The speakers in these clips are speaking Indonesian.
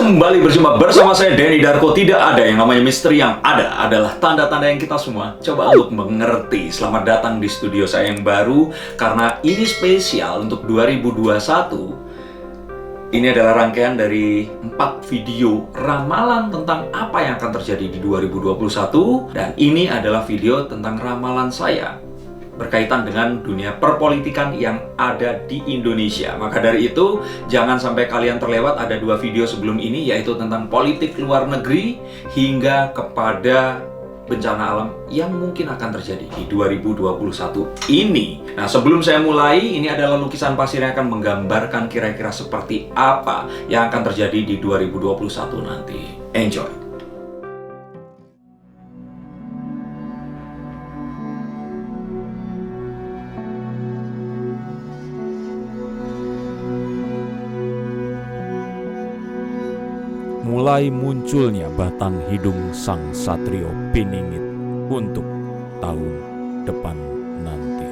Kembali berjumpa bersama saya Denny Darko. Tidak ada yang namanya misteri, yang ada adalah tanda-tanda yang kita semua coba untuk mengerti. Selamat datang di studio saya yang baru, karena ini spesial untuk 2021. Ini adalah rangkaian dari 4 video ramalan tentang apa yang akan terjadi di 2021. Dan ini adalah video tentang ramalan saya berkaitan dengan dunia perpolitikan yang ada di Indonesia. Maka dari itu, jangan sampai kalian terlewat. Ada 2 video sebelum ini, yaitu tentang politik luar negeri hingga kepada bencana alam yang mungkin akan terjadi di 2021 ini. Nah, sebelum saya mulai, ini adalah lukisan pasir yang akan menggambarkan kira-kira seperti apa yang akan terjadi di 2021 nanti. Enjoy! Mulai munculnya batang hidung sang satrio piningit untuk tahun depan nanti.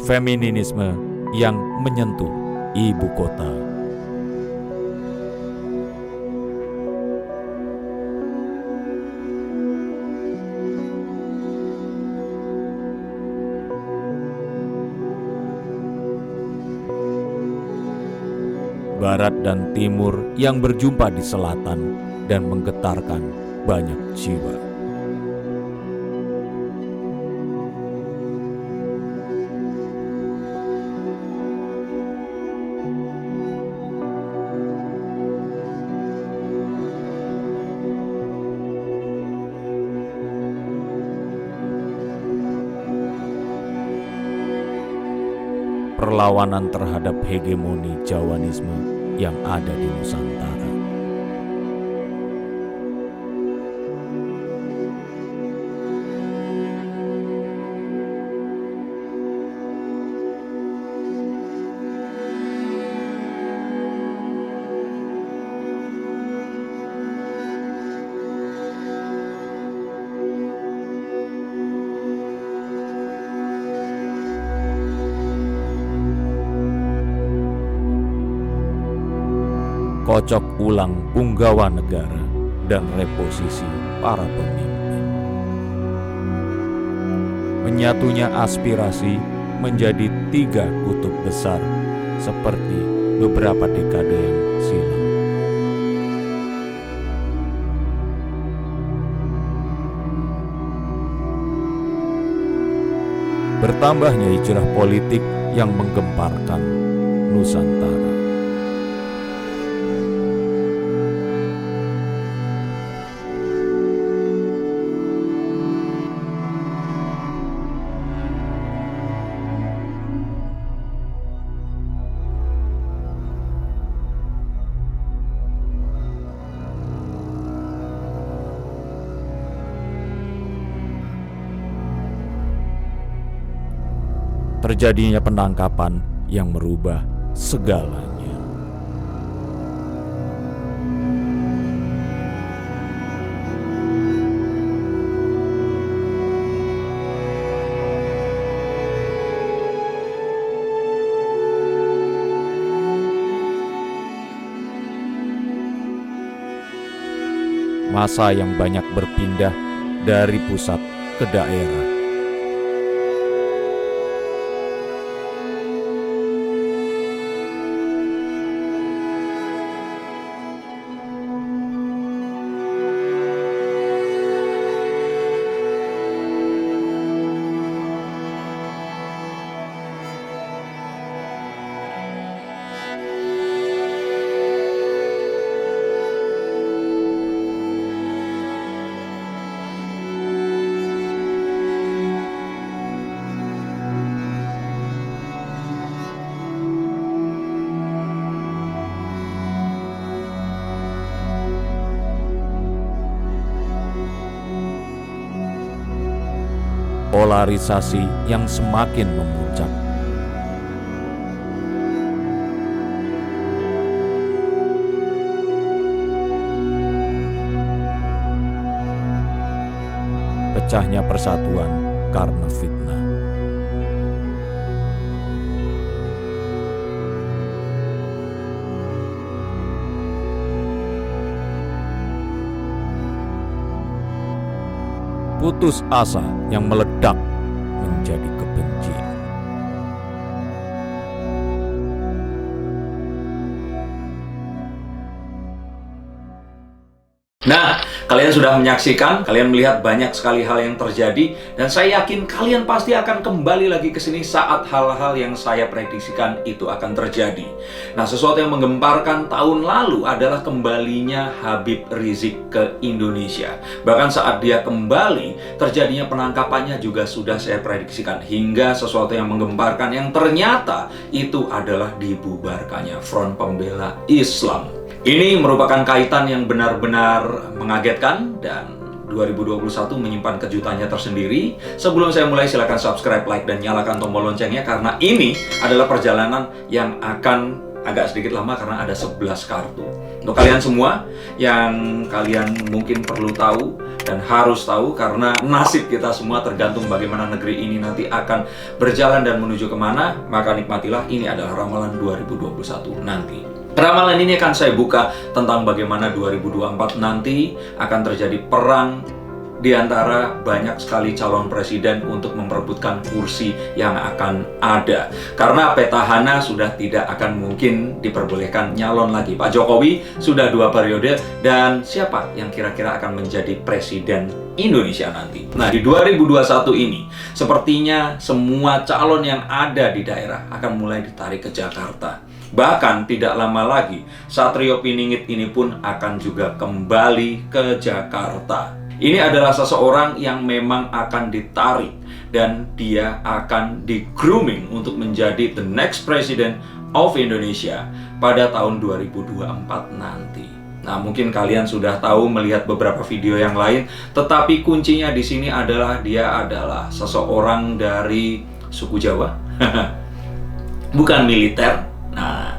Feminisme yang menyentuh ibu kota. Barat dan timur yang berjumpa di selatan dan menggetarkan banyak jiwa. Perlawanan terhadap hegemoni Jawanisme yang ada di Nusantara. Kocok ulang punggawa negara dan reposisi para pemimpin. Menyatunya aspirasi menjadi 3 kutub besar seperti beberapa dekade yang silam. Bertambahnya hijrah politik yang menggemparkan Nusantara. Terjadinya penangkapan yang merubah segalanya. Massa yang banyak berpindah dari pusat ke daerah. Polarisasi yang semakin memuncak. pecahnya persatuan karena fitnah. Putus asa yang meledak menjadi kebencian. Nah, kalian sudah menyaksikan, kalian melihat banyak sekali hal yang terjadi, dan saya yakin kalian pasti akan kembali lagi ke sini saat hal-hal yang saya prediksikan itu akan terjadi. Nah, sesuatu yang menggemparkan tahun lalu adalah kembalinya Habib Rizik ke Indonesia. Bahkan saat dia kembali, terjadinya penangkapannya juga sudah saya prediksikan, hingga sesuatu yang menggemparkan yang ternyata itu adalah dibubarkannya Front Pembela Islam. Ini merupakan kaitan yang benar-benar mengagetkan, dan 2021 menyimpan kejutannya tersendiri. Sebelum saya mulai, silakan subscribe, like, dan nyalakan tombol loncengnya, karena ini adalah perjalanan yang akan agak sedikit lama karena ada 11 kartu. Untuk kalian semua yang kalian mungkin perlu tahu dan harus tahu, karena nasib kita semua tergantung bagaimana negeri ini nanti akan berjalan dan menuju kemana, maka nikmatilah, ini adalah ramalan 2021 nanti. Ramalan ini akan saya buka tentang bagaimana 2024 nanti akan terjadi perang di antara banyak sekali calon presiden untuk memperebutkan kursi yang akan ada. Karena petahana sudah tidak akan mungkin diperbolehkan nyalon lagi. Pak Jokowi sudah 2 periode, dan siapa yang kira-kira akan menjadi presiden Indonesia nanti? Nah, di 2021 ini sepertinya semua calon yang ada di daerah akan mulai ditarik ke Jakarta. Bahkan tidak lama lagi, Satrio Piningit ini pun akan juga kembali ke Jakarta. Ini adalah seseorang yang memang akan ditarik, dan dia akan di-grooming untuk menjadi the next president of Indonesia pada tahun 2024 nanti. Nah, mungkin kalian sudah tahu melihat beberapa video yang lain, tetapi kuncinya di sini adalah dia adalah seseorang dari suku Jawa. Bukan militer. Nah,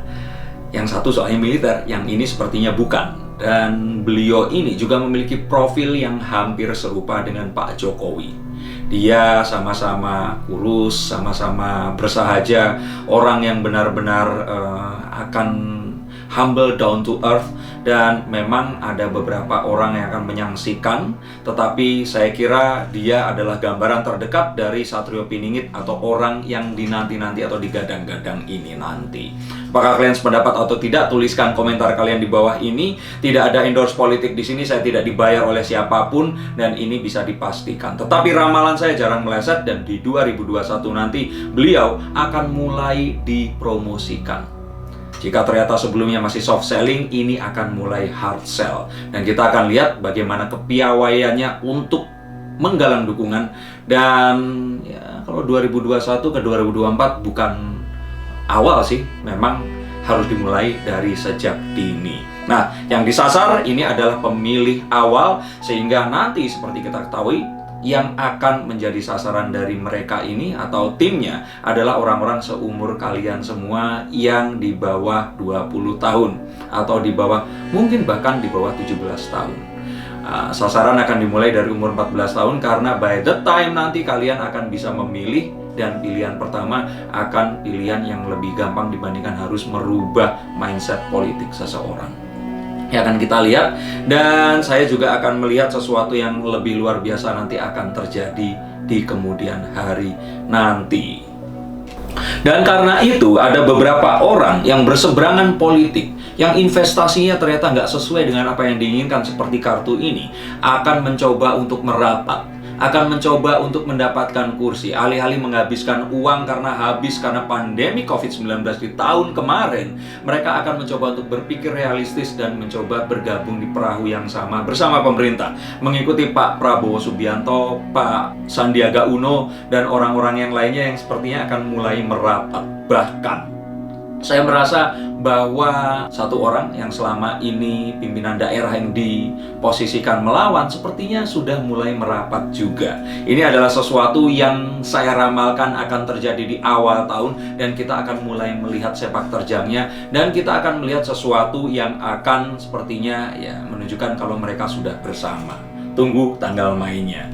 yang satu soalnya militer, yang ini sepertinya bukan. Dan beliau ini juga memiliki profil yang hampir serupa dengan Pak Jokowi. Dia sama-sama kurus, sama-sama bersahaja, orang yang benar-benar akan humble, down to earth. Dan memang ada beberapa orang yang akan menyaksikan, tetapi saya kira dia adalah gambaran terdekat dari Satrio Piningit, atau orang yang dinanti-nanti atau digadang-gadang ini nanti. Apakah kalian sependapat atau tidak? Tuliskan komentar kalian di bawah ini. Tidak ada endorse politik di sini, saya tidak dibayar oleh siapapun, dan ini bisa dipastikan. Tetapi ramalan saya jarang meleset, dan di 2021 nanti beliau akan mulai dipromosikan. Jika ternyata sebelumnya masih soft selling, ini akan mulai hard sell. Dan kita akan lihat bagaimana kepiawaiannya untuk menggalang dukungan. Dan ya, kalau 2021 ke 2024 bukan awal sih, memang harus dimulai dari sejak dini. Nah, yang disasar ini adalah pemilih awal, sehingga nanti seperti kita ketahui, yang akan menjadi sasaran dari mereka ini atau timnya adalah orang-orang seumur kalian semua yang di bawah 20 tahun atau di bawah, mungkin bahkan di bawah 17 tahun. Sasaran akan dimulai dari umur 14 tahun, karena by the time nanti kalian akan bisa memilih, dan pilihan pertama akan pilihan yang lebih gampang dibandingkan harus merubah mindset politik seseorang. Ya, akan kita lihat, dan saya juga akan melihat sesuatu yang lebih luar biasa nanti akan terjadi di kemudian hari nanti. Dan karena itu ada beberapa orang yang berseberangan politik, yang investasinya ternyata nggak sesuai dengan apa yang diinginkan seperti kartu ini, akan mencoba untuk merapat, akan mencoba untuk mendapatkan kursi, alih-alih menghabiskan uang karena pandemi COVID-19 di tahun kemarin. Mereka akan mencoba untuk berpikir realistis dan mencoba bergabung di perahu yang sama bersama pemerintah, mengikuti Pak Prabowo Subianto, Pak Sandiaga Uno, dan orang-orang yang lainnya yang sepertinya akan mulai merapat. Bahkan saya merasa bahwa satu orang yang selama ini pimpinan daerah yang diposisikan melawan sepertinya sudah mulai merapat juga. Ini adalah sesuatu yang saya ramalkan akan terjadi di awal tahun, dan kita akan mulai melihat sepak terjangnya, dan kita akan melihat sesuatu yang akan sepertinya ya menunjukkan kalau mereka sudah bersama. Tunggu tanggal mainnya.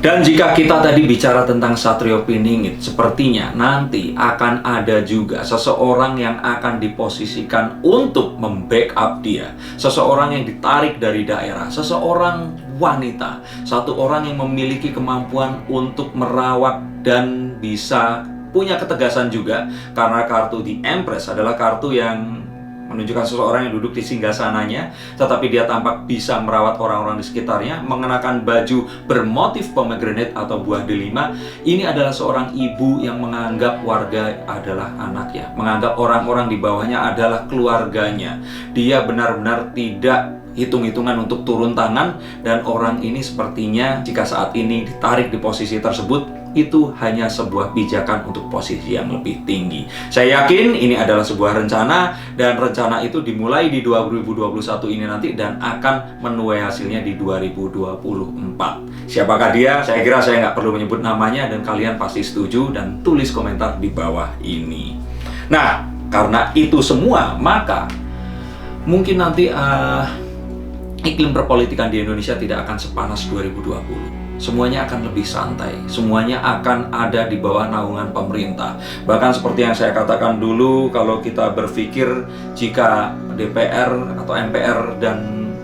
Dan jika kita tadi bicara tentang Satrio Piningit, sepertinya nanti akan ada juga seseorang yang akan diposisikan untuk membackup dia. Seseorang yang ditarik dari daerah, seseorang wanita, satu orang yang memiliki kemampuan untuk merawat dan bisa punya ketegasan juga. Karena kartu The Empress adalah kartu yang menunjukkan seseorang yang duduk di singgasananya, tetapi dia tampak bisa merawat orang-orang di sekitarnya, mengenakan baju bermotif pomegranate atau buah delima. Ini adalah seorang ibu yang menganggap warga adalah anaknya, menganggap orang-orang di bawahnya adalah keluarganya. Dia benar-benar tidak hitung-hitungan untuk turun tangan, dan orang ini sepertinya jika saat ini ditarik di posisi tersebut, itu hanya sebuah pijakan untuk posisi yang lebih tinggi. Saya yakin ini adalah sebuah rencana, dan rencana itu dimulai di 2021 ini nanti dan akan menuai hasilnya di 2024. Siapakah dia? Saya kira saya nggak perlu menyebut namanya dan kalian pasti setuju, dan tulis komentar di bawah ini. Nah, karena itu semua, maka mungkin nanti iklim perpolitikan di Indonesia tidak akan sepanas 2020. Semuanya akan lebih santai, semuanya akan ada di bawah naungan pemerintah. Bahkan seperti yang saya katakan dulu, kalau kita berpikir jika DPR atau MPR dan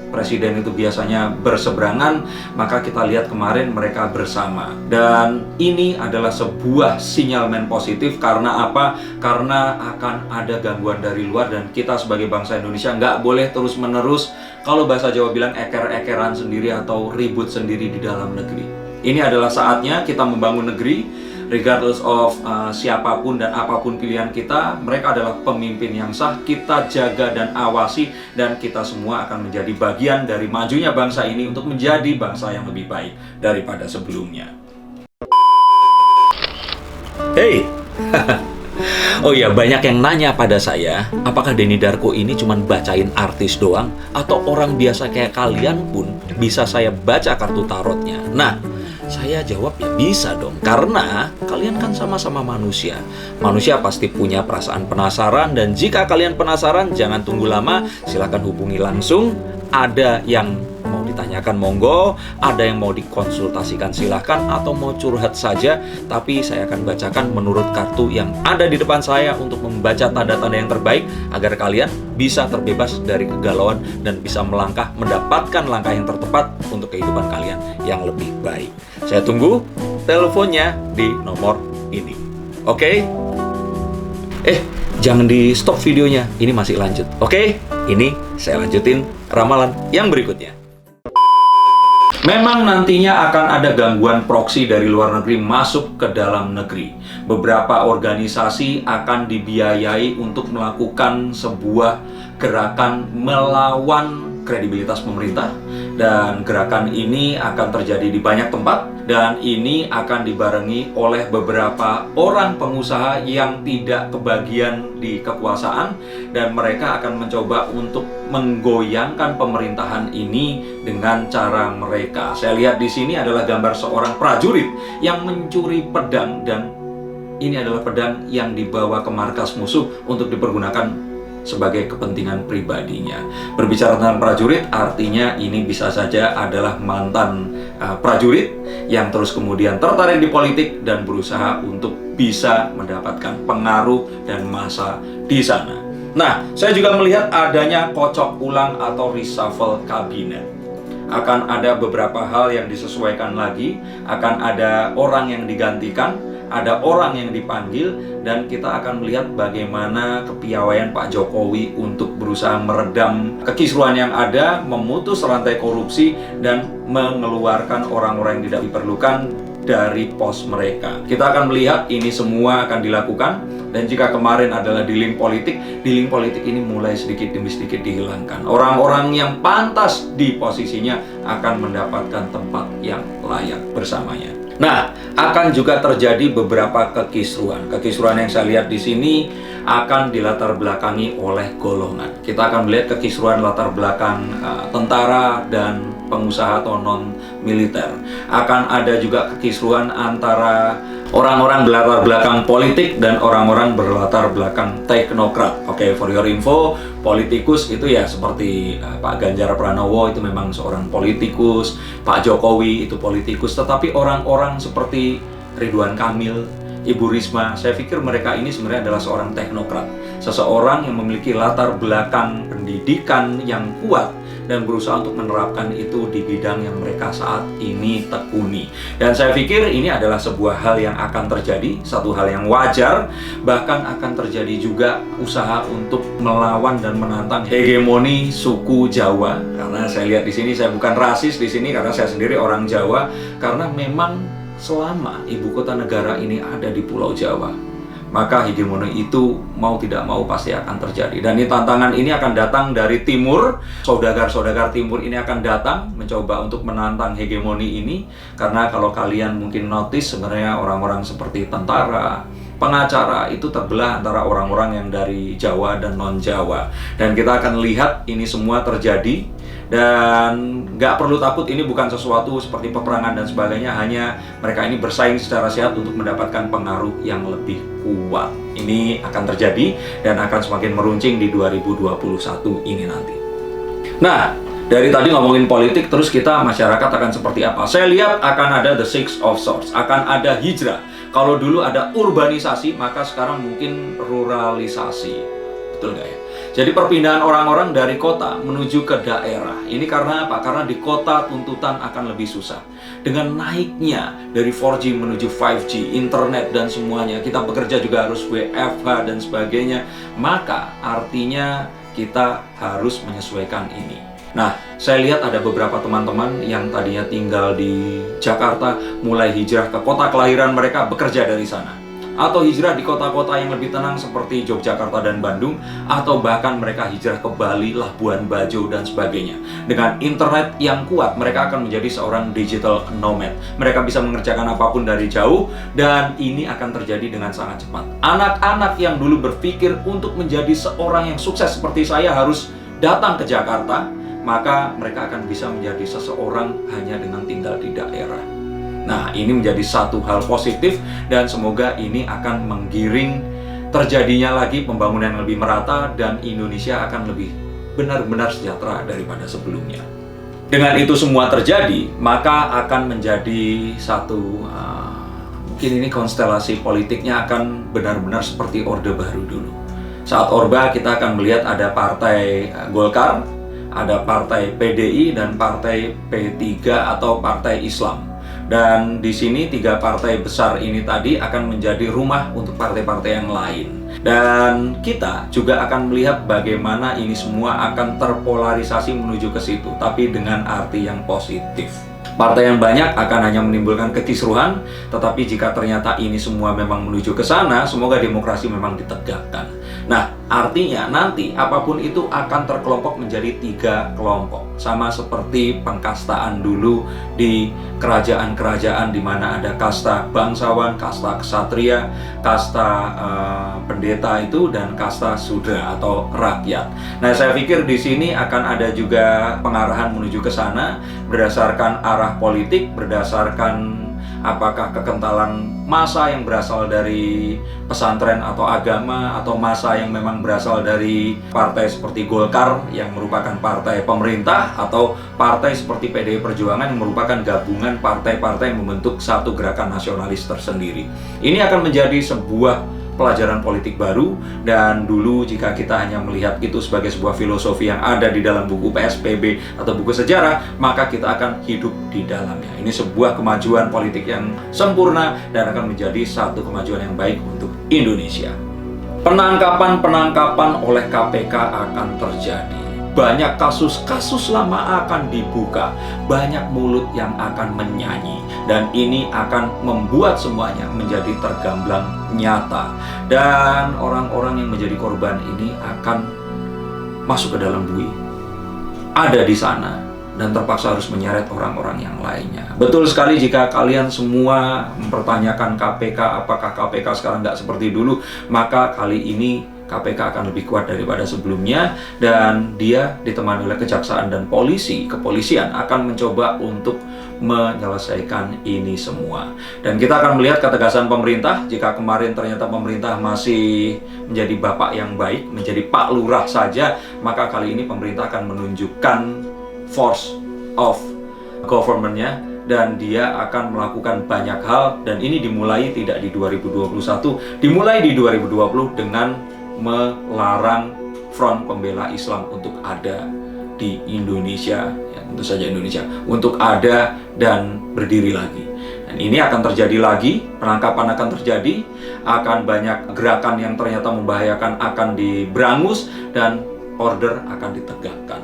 Presiden itu biasanya berseberangan, maka kita lihat kemarin mereka bersama. Dan ini adalah sebuah sinyalmen positif. Karena apa? Karena akan ada gangguan dari luar, dan kita sebagai bangsa Indonesia nggak boleh terus-menerus, kalau bahasa Jawa bilang, eker-ekeran sendiri atau ribut sendiri di dalam negeri. Ini adalah saatnya kita membangun negeri. Regardless of siapapun dan apapun pilihan kita, mereka adalah pemimpin yang sah. Kita jaga dan awasi, dan kita semua akan menjadi bagian dari majunya bangsa ini untuk menjadi bangsa yang lebih baik daripada sebelumnya. Hey, oh ya, banyak yang nanya pada saya, apakah Denny Darko ini cuma bacain artis doang, atau orang biasa kayak kalian pun bisa saya baca kartu tarotnya? Nah, saya jawab ya bisa dong, karena kalian kan sama-sama manusia. Manusia pasti punya perasaan penasaran, dan jika kalian penasaran, jangan tunggu lama, silakan hubungi langsung. Ada yang mau ditanyakan monggo, ada yang mau dikonsultasikan silahkan, atau mau curhat saja. Tapi saya akan bacakan menurut kartu yang ada di depan saya untuk membaca tanda-tanda yang terbaik, agar kalian bisa terbebas dari kegalauan dan bisa melangkah, mendapatkan langkah yang tertepat untuk kehidupan kalian yang lebih baik. Saya tunggu teleponnya di nomor ini. Oke? Jangan di stop videonya, ini masih lanjut. Oke? Ini saya lanjutin ramalan yang berikutnya. Memang nantinya akan ada gangguan proksi dari luar negeri masuk ke dalam negeri. Beberapa organisasi akan dibiayai untuk melakukan sebuah gerakan melawan kredibilitas pemerintah, dan gerakan ini akan terjadi di banyak tempat, dan ini akan dibarengi oleh beberapa orang pengusaha yang tidak kebagian di kekuasaan, dan mereka akan mencoba untuk menggoyangkan pemerintahan ini dengan cara mereka. Saya lihat di sini adalah gambar seorang prajurit yang mencuri pedang, dan ini adalah pedang yang dibawa ke markas musuh untuk dipergunakan sebagai kepentingan pribadinya. Berbicara tentang prajurit, artinya ini bisa saja adalah mantan prajurit yang terus kemudian tertarik di politik dan berusaha untuk bisa mendapatkan pengaruh dan massa di sana. Nah, saya juga melihat adanya kocok ulang atau reshuffle kabinet. Akan ada beberapa hal yang disesuaikan lagi, akan ada orang yang digantikan, ada orang yang dipanggil, dan kita akan melihat bagaimana kepiawaian Pak Jokowi untuk berusaha meredam kekisruan yang ada, memutus rantai korupsi, dan mengeluarkan orang-orang yang tidak diperlukan dari pos mereka. Kita akan melihat ini semua akan dilakukan, dan jika kemarin adalah dealing politik ini mulai sedikit demi sedikit dihilangkan. Orang-orang yang pantas di posisinya akan mendapatkan tempat yang layak bersamanya. Nah, akan juga terjadi beberapa kekisruan. Kekisruan yang saya lihat di sini akan dilatar belakangi oleh golongan. Kita akan melihat kekisruan latar belakang tentara dan pengusaha atau non-militer. Akan ada juga kekisruhan antara orang-orang berlatar belakang politik dan orang-orang berlatar belakang teknokrat. Oke, for your info, politikus itu ya seperti Pak Ganjar Pranowo itu memang seorang politikus, Pak Jokowi itu politikus, tetapi orang-orang seperti Ridwan Kamil, Ibu Risma, saya pikir mereka ini sebenarnya adalah seorang teknokrat, seseorang yang memiliki latar belakang pendidikan yang kuat dan berusaha untuk menerapkan itu di bidang yang mereka saat ini tekuni. Dan saya pikir ini adalah sebuah hal yang akan terjadi, satu hal yang wajar, bahkan akan terjadi juga usaha untuk melawan dan menantang hegemoni suku Jawa. Karena saya lihat di sini, saya bukan rasis di sini karena saya sendiri orang Jawa, karena memang selama ibu kota negara ini ada di Pulau Jawa, maka hegemoni itu mau tidak mau pasti akan terjadi. Dan tantangan ini akan datang dari timur. Saudagar-saudagar timur ini akan datang mencoba untuk menantang hegemoni ini. Karena kalau kalian mungkin notice, sebenarnya orang-orang seperti tentara, pengacara itu terbelah antara orang-orang yang dari Jawa dan non-Jawa. Dan kita akan lihat ini semua terjadi. Dan nggak perlu takut, ini bukan sesuatu seperti peperangan dan sebagainya, hanya mereka ini bersaing secara sehat untuk mendapatkan pengaruh yang lebih kuat. Ini akan terjadi dan akan semakin meruncing di 2021 ini nanti. Nah, dari tadi ngomongin politik, terus kita masyarakat akan seperti apa? Saya lihat akan ada the Six of Swords, akan ada hijrah. Kalau dulu ada urbanisasi, maka sekarang mungkin ruralisasi. Betul nggak ya? Jadi perpindahan orang-orang dari kota menuju ke daerah. Ini karena apa? Karena di kota tuntutan akan lebih susah. Dengan naiknya dari 4G menuju 5G, internet dan semuanya, kita bekerja juga harus WFH dan sebagainya. Maka artinya kita harus menyesuaikan ini. Nah, saya lihat ada beberapa teman-teman yang tadinya tinggal di Jakarta mulai hijrah ke kota kelahiran mereka, bekerja dari sana. Atau hijrah di kota-kota yang lebih tenang seperti Yogyakarta dan Bandung, atau bahkan mereka hijrah ke Bali, Labuan Bajo, dan sebagainya. Dengan internet yang kuat, mereka akan menjadi seorang digital nomad. Mereka bisa mengerjakan apapun dari jauh, dan ini akan terjadi dengan sangat cepat. Anak-anak yang dulu berpikir untuk menjadi seorang yang sukses seperti saya harus datang ke Jakarta, maka mereka akan bisa menjadi seseorang hanya dengan tinggal di daerah. Nah, ini menjadi satu hal positif dan semoga ini akan menggiring terjadinya lagi pembangunan yang lebih merata dan Indonesia akan lebih benar-benar sejahtera daripada sebelumnya. Dengan itu semua terjadi, maka akan menjadi satu mungkin ini konstelasi politiknya akan benar-benar seperti Orde Baru dulu. Saat Orba kita akan melihat ada partai Golkar, ada partai PDI dan partai P3 atau partai Islam. Dan di sini tiga partai besar ini tadi akan menjadi rumah untuk partai-partai yang lain. Dan kita juga akan melihat bagaimana ini semua akan terpolarisasi menuju ke situ, tapi dengan arti yang positif. Partai yang banyak akan hanya menimbulkan kekisruhan, tetapi jika ternyata ini semua memang menuju ke sana, semoga demokrasi memang ditegakkan. Nah, artinya nanti apapun itu akan terkelompok menjadi 3 kelompok. Sama seperti pengkastaan dulu di kerajaan-kerajaan di mana ada kasta bangsawan, kasta ksatria, kasta pendeta itu, dan kasta sudra atau rakyat. Nah, saya pikir di sini akan ada juga pengarahan menuju ke sana berdasarkan arah politik, berdasarkan apakah kekentalan massa yang berasal dari pesantren atau agama, atau massa yang memang berasal dari partai seperti Golkar yang merupakan partai pemerintah, atau partai seperti PDI Perjuangan yang merupakan gabungan partai-partai yang membentuk satu gerakan nasionalis tersendiri. Ini akan menjadi sebuah pelajaran politik baru, dan dulu jika kita hanya melihat itu sebagai sebuah filosofi yang ada di dalam buku PSPB atau buku sejarah, maka kita akan hidup di dalamnya. Ini sebuah kemajuan politik yang sempurna dan akan menjadi satu kemajuan yang baik untuk Indonesia. Penangkapan-penangkapan oleh KPK akan terjadi. Banyak kasus-kasus lama akan dibuka, banyak mulut yang akan menyanyi, dan ini akan membuat semuanya menjadi tergamblang nyata. Dan orang-orang yang menjadi korban ini akan masuk ke dalam bui, ada di sana, dan terpaksa harus menyeret orang-orang yang lainnya. Betul sekali jika kalian semua mempertanyakan KPK, apakah KPK sekarang nggak seperti dulu, maka kali ini KPK akan lebih kuat daripada sebelumnya, dan dia ditemani oleh kejaksaan dan kepolisian akan mencoba untuk menyelesaikan ini semua. Dan kita akan melihat ketegasan pemerintah. Jika kemarin ternyata pemerintah masih menjadi bapak yang baik, menjadi Pak Lurah saja, maka kali ini pemerintah akan menunjukkan force of government-nya, dan dia akan melakukan banyak hal, dan ini dimulai tidak di 2021, dimulai di 2020 dengan melarang Front Pembela Islam untuk ada di Indonesia, ya tentu saja Indonesia, untuk ada dan berdiri lagi. Dan ini akan terjadi lagi, penangkapan akan terjadi, akan banyak gerakan yang ternyata membahayakan akan diberangus, dan order akan ditegakkan.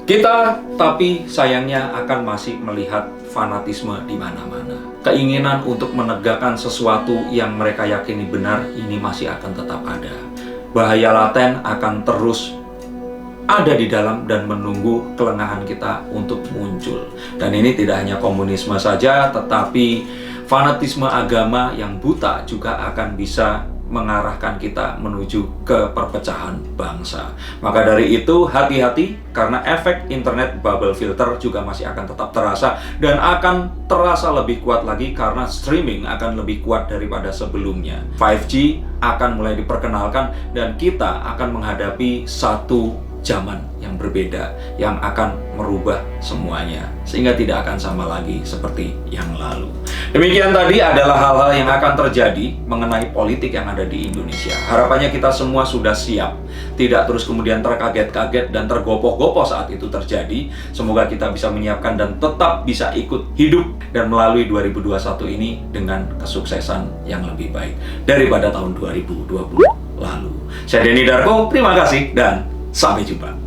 Kita tapi sayangnya akan masih melihat fanatisme di mana-mana. Keinginan untuk menegakkan sesuatu yang mereka yakini benar ini masih akan tetap ada. Bahaya laten akan terus ada di dalam dan menunggu kelengahan kita untuk muncul. Dan ini tidak hanya komunisme saja, tetapi fanatisme agama yang buta juga akan bisa mengarahkan kita menuju ke perpecahan bangsa. Maka dari itu hati-hati, karena efek internet bubble filter juga masih akan tetap terasa, dan akan terasa lebih kuat lagi karena streaming akan lebih kuat daripada sebelumnya. 5G akan mulai diperkenalkan, dan kita akan menghadapi satu zaman yang berbeda yang akan merubah semuanya, sehingga tidak akan sama lagi seperti yang lalu. Demikian tadi adalah hal-hal yang akan terjadi mengenai politik yang ada di Indonesia. Harapannya kita semua sudah siap, tidak terus kemudian terkaget-kaget dan tergopoh-gopoh saat itu terjadi. Semoga kita bisa menyiapkan dan tetap bisa ikut hidup dan melalui 2021 ini dengan kesuksesan yang lebih baik daripada tahun 2020 lalu. Saya Denny Darko, terima kasih dan sampai jumpa.